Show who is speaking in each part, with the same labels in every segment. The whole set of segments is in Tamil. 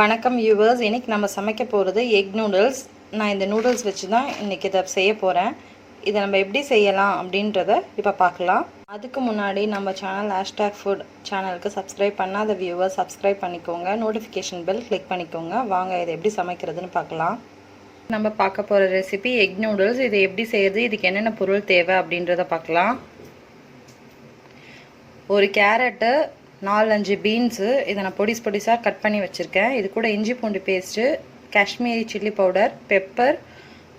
Speaker 1: வணக்கம் வியூவர்ஸ், இன்னைக்கு நம்ம சமைக்க போகிறது எக் நூடுல்ஸ். நான் இந்த நூடுல்ஸ் வச்சு தான் இன்றைக்கி இதை செய்ய போகிறேன். இதை நம்ம எப்படி செய்யலாம் அப்படின்றத இப்போ பார்க்கலாம். அதுக்கு முன்னாடி நம்ம சேனல் #food சேனலுக்கு சப்ஸ்கிரைப் பண்ணாத வியூவர்ஸ் சப்ஸ்கிரைப் பண்ணிக்கோங்க, நோட்டிஃபிகேஷன் பெல் கிளிக் பண்ணிக்கோங்க. வாங்க இதை எப்படி சமைக்கிறதுன்னு பார்க்கலாம். நம்ம பார்க்க போகிற ரெசிபி எக் நூடுல்ஸ். இதை எப்படி செய்கிறது, இதுக்கு என்னென்ன பொருள் தேவை அப்படின்றத பார்க்கலாம். ஒரு கேரட்டு, 4-5 பீன்ஸு, இதை நான் பொடிசாக கட் பண்ணி வச்சுருக்கேன். இது கூட இஞ்சி பூண்டு paste, Kashmiri chilli powder, pepper,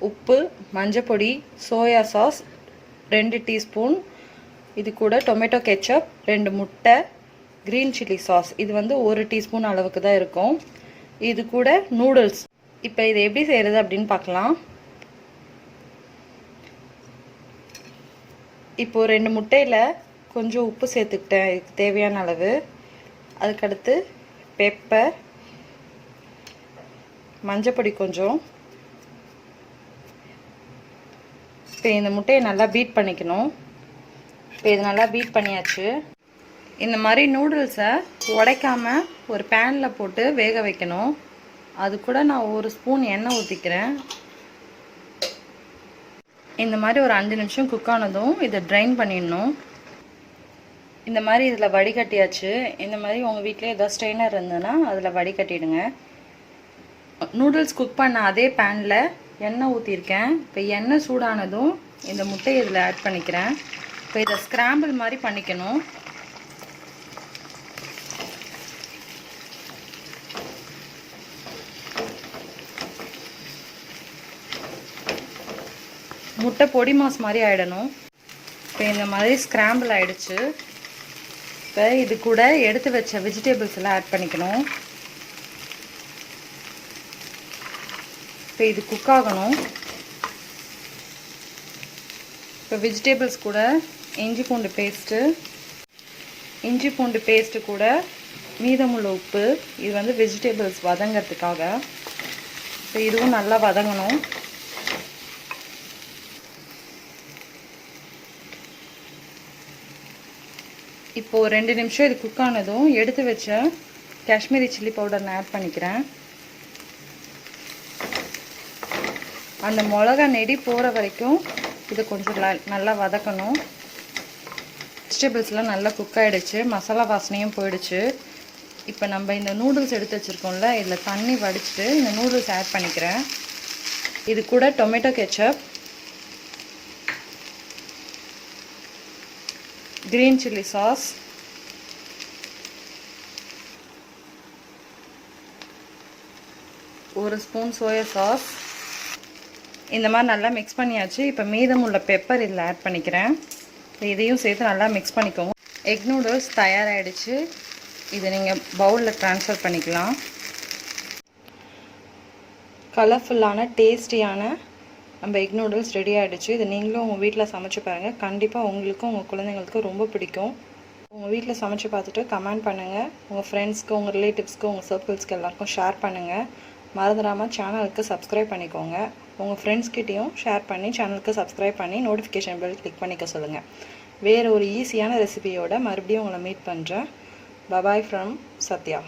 Speaker 1: உப்பு, மஞ்சப்பொடி, சோயா சாஸ் 2 டீஸ்பூன், இது கூட டொமேட்டோ கெச்சப் 2 முட்டை, க்ரீன் சில்லி சாஸ் இது வந்து 1 டீஸ்பூன் அளவுக்கு தான் இருக்கும். இது கூட நூடுல்ஸ். இப்போ இதை எப்படி செய்கிறது அப்படின்னு பார்க்கலாம். இப்போது 2 முட்டையில் கொஞ்சம் உப்பு சேர்த்துக்கிட்டேன், இதுக்கு தேவையான அளவு. அதுக்கடுத்து பெப்பர், மஞ்சப்பொடி கொஞ்சம். இப்போ இந்த முட்டையை நல்லா பீட் பண்ணிக்கணும். இப்போ இது நல்லா பீட் பண்ணியாச்சு. இந்த மாதிரி நூடுல்ஸை உடைக்காமல் ஒரு பேனில் போட்டு வேக வைக்கணும். அது கூட நான் 1 ஸ்பூன் எண்ணெய் ஊற்றிக்கிறேன். இந்த மாதிரி ஒரு 5 நிமிஷம் குக் ஆனதும் இதை ட்ரைன் பண்ணிடணும். இந்த மாதிரி இதில் வடிகட்டியாச்சு. இந்த மாதிரி உங்கள் வீட்டில் ஏதாவது ஸ்ட்ரெயினர் இருந்ததுன்னா அதில் வடிகட்டிடுங்க. நூடுல்ஸ் குக் பண்ண அதே பேனில் எண்ணெய் ஊற்றிருக்கேன். இப்போ எண்ணெய் சூடானதும் இந்த முட்டையை இதில் ஆட் பண்ணிக்கிறேன். இப்போ இதை ஸ்க்ராம்பிள் மாதிரி பண்ணிக்கணும். முட்டை பொடி மாஸ் மாதிரி ஆகிடணும். இப்போ இந்த மாதிரி ஸ்க்ராம்பிள் ஆகிடுச்சு. இப்போ இது கூட எடுத்து வச்ச வெஜிடபிள்ஸ் எல்லாம் ஆட் பண்ணிக்கணும். இப்போ இது குக் ஆகணும். இப்போ வெஜிடபிள்ஸ் கூட இஞ்சி பூண்டு பேஸ்ட்டு கூட மீதமுள்ள உப்பு, இது வந்து வெஜிடபிள்ஸ் வதங்கிறதுக்காக. இப்போ இதுவும் நல்லா வதங்கணும். இப்போது 2 நிமிஷம் இது குக் ஆனதும் எடுத்து வச்ச காஷ்மீரி சில்லி பவுடர் நான் ஆட் பண்ணிக்கிறேன். அந்த மிளகா நெடி போகிற வரைக்கும் இதை கொஞ்சம் நல்லா வதக்கணும். வெஜிடபிள்ஸ்லாம் நல்லா குக் ஆகிடுச்சு, மசாலா வாசனையும் போயிடுச்சு. இப்போ நம்ம இந்த நூடுல்ஸ் எடுத்து வச்சுருக்கோம்ல, இதில் தண்ணி வடிச்சிட்டு இந்த நூடுல்ஸ் ஆட் பண்ணிக்கிறேன். இது கூட tomato ketchup, green chilli sauce, ஒரு ஸ்பூன் சோயா சாஸ். இந்த மாதிரி நல்லா மிக்ஸ் பண்ணியாச்சு. இப்போ மீதமுள்ள பெப்பர் இதில் ஆட் பண்ணிக்கிறேன். இதையும் சேர்த்து நல்லா மிக்ஸ் பண்ணிக்கோங்க. எக் நூடுல்ஸ் தயாராகிடுச்சு. இதை நீங்கள் பவுலில் ட்ரான்ஸ்ஃபர் பண்ணிக்கலாம். கலர்ஃபுல்லான டேஸ்டியான நம்ம எக் நூடுல்ஸ் ரெடி ஆகிடுச்சு. இது நீங்களும் உங்கள் வீட்டில் சமைச்சு பாருங்கள். கண்டிப்பாக உங்களுக்கும் உங்கள் குழந்தைங்களுக்கும் ரொம்ப பிடிக்கும். உங்கள் வீட்டில் சமைச்சு பார்த்துட்டு கமெண்ட் பண்ணுங்கள். உங்கள் ஃப்ரெண்ட்ஸ்க்கு, உங்கள் ரிலேட்டிவ்ஸ்க்கு, உங்கள் சர்க்கிள்ஸ்க்கு எல்லாருக்கும் ஷேர் பண்ணுங்கள். மறந்துடாமல் சேனலுக்கு சப்ஸ்கிரைப் பண்ணிக்கோங்க. உங்கள் ஃப்ரெண்ட்ஸ்கிட்டையும் ஷேர் பண்ணி சேனலுக்கு சப்ஸ்கிரைப் பண்ணி நோட்டிஃபிகேஷன் பெல் கிளிக் பண்ணிக்க சொல்லுங்கள். வேறு ஒரு ஈஸியான ரெசிபியோட மறுபடியும் உங்களை மீட் பண்ணுறேன். Bye bye from Sathya.